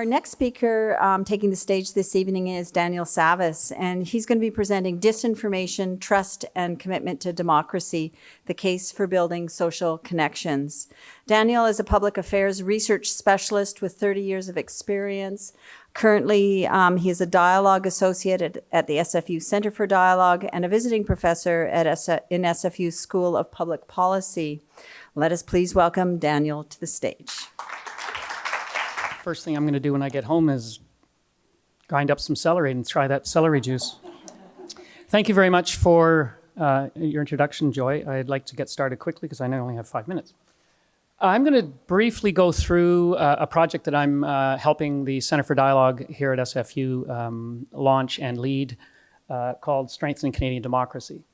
Our next speaker taking the stage this evening is Daniel Savas, and he's going to be presenting Disinformation, Trust, and Commitment to Democracy, the Case for Building Social Connections. Daniel is a public affairs research specialist with 30 years of experience. Currently, he is a dialogue associate at the SFU Centre for Dialogue and a visiting professor in SFU School of Public Policy. Let us please welcome Daniel to the stage. First thing I'm going to do when I get home is grind up some celery and try that celery juice. Thank you very much for your introduction, Joy. I'd like to get started quickly because I know I only have 5 minutes. I'm going to briefly go through a project that I'm helping the Centre for Dialogue here at SFU launch and lead called Strengthening Canadian Democracy.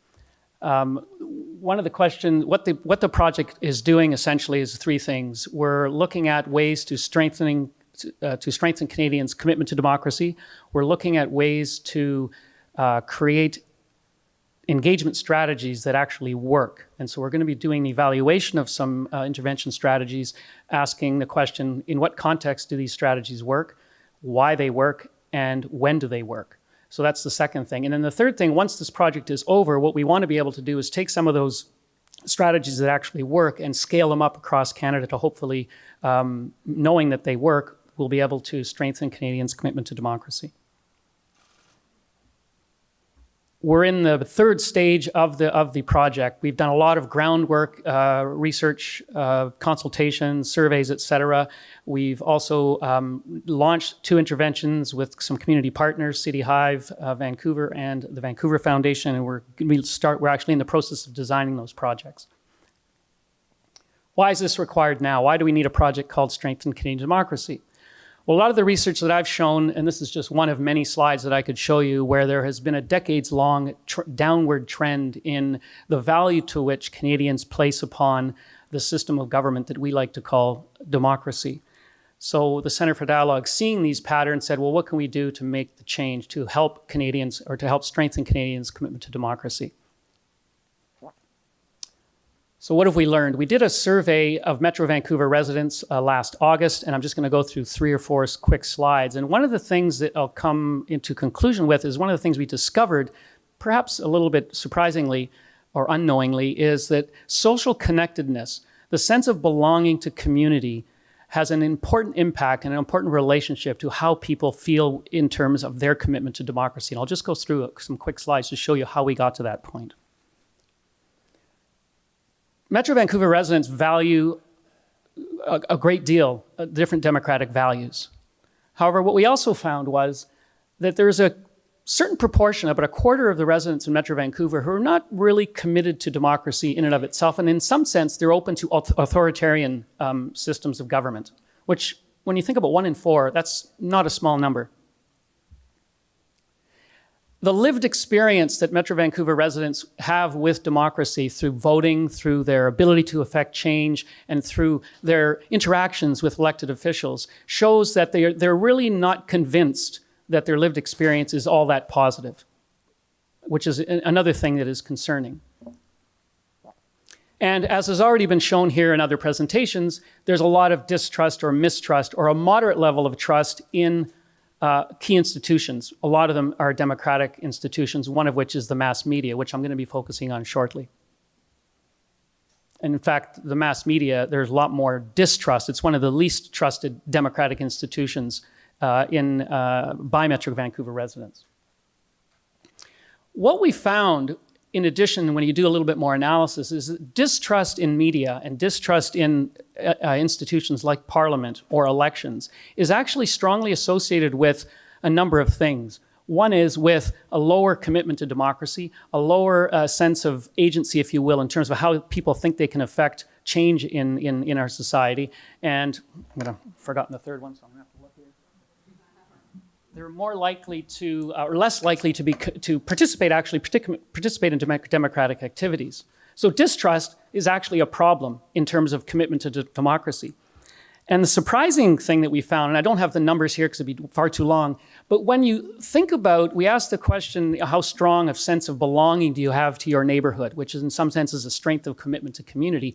One of the questions, what the project is doing essentially is three things. We're looking at ways to strengthen Canadians' commitment to democracy. We're looking at ways to create engagement strategies that actually work. And so we're going to be doing the evaluation of some intervention strategies, asking the question, in what context do these strategies work, why they work, and when do they work? So that's the second thing. And then the third thing, once this project is over, what we want to be able to do is take some of those strategies that actually work and scale them up across Canada to hopefully, knowing that they work, we'll be able to strengthen Canadians' commitment to democracy. We're in the third stage of the project. We've done a lot of groundwork, research, consultations, surveys, etc. We've also launched 2 interventions with some community partners, City Hive, Vancouver, and the Vancouver Foundation, and we're actually in the process of designing those projects. Why is this required now? Why do we need a project called Strengthen Canadian Democracy? Well, a lot of the research that I've shown, and this is just one of many slides that I could show you, where there has been a decades-long downward trend in the value to which Canadians place upon the system of government that we like to call democracy. So the Centre for Dialogue, seeing these patterns, said, well, what can we do to make the change to help Canadians, or to help strengthen Canadians' commitment to democracy? So what have we learned? We did a survey of Metro Vancouver residents last August, and I'm just going to go through 3 or 4 quick slides. And one of the things that I'll come into conclusion with is one of the things we discovered, perhaps a little bit surprisingly or unknowingly, is that social connectedness, the sense of belonging to community, has an important impact and an important relationship to how people feel in terms of their commitment to democracy. And I'll just go through some quick slides to show you how we got to that point. Metro Vancouver residents value a great deal different democratic values. However, what we also found was that there's a certain proportion, about a quarter of the residents in Metro Vancouver, who are not really committed to democracy in and of itself, and in some sense, they're open to authoritarian systems of government, which, when you think about 1 in 4, that's not a small number. The lived experience that Metro Vancouver residents have with democracy through voting, through their ability to affect change, and through their interactions with elected officials shows that they're really not convinced that their lived experience is all that positive, which is another thing that is concerning. And as has already been shown here in other presentations, there's a lot of distrust or mistrust or a moderate level of trust in key institutions. A lot of them are democratic institutions, one of which is the mass media, which I'm going to be focusing on shortly. And in fact, the mass media, there's a lot more distrust. It's one of the least trusted democratic institutions by Metro Vancouver residents. What we found, in addition, when you do a little bit more analysis, is that distrust in media and distrust in institutions like Parliament or elections is actually strongly associated with a number of things. One is with a lower commitment to democracy, a lower sense of agency, if you will, in terms of how people think they can affect change in our society. And I've forgotten the third one, so I'm going to have to look here. They're more likely to, or less likely to participate in democratic activities. So distrust is actually a problem in terms of commitment to democracy. And the surprising thing that we found, and I don't have the numbers here because it'd be far too long, but when you think about, we asked the question, how strong a sense of belonging do you have to your neighborhood, which is in some senses a strength of commitment to community,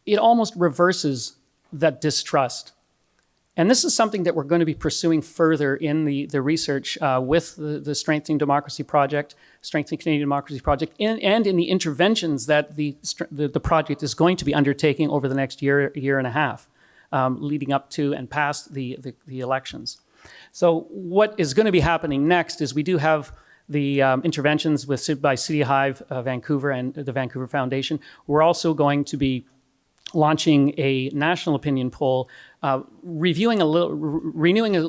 it almost reverses that distrust. And this is something that we're going to be pursuing further in the research with the Strengthening Democracy Project, Strengthening Canadian Democracy Project, and in the interventions that the project is going to be undertaking over the next year and a half, leading up to and past the elections. So what is going to be happening next is we do have the interventions by City Hive Vancouver and the Vancouver Foundation. We're also going to be launching a national opinion poll, renewing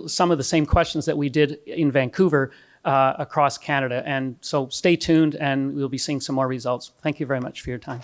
some of the same questions that we did in Vancouver across Canada. And so stay tuned, and we'll be seeing some more results. Thank you very much for your time.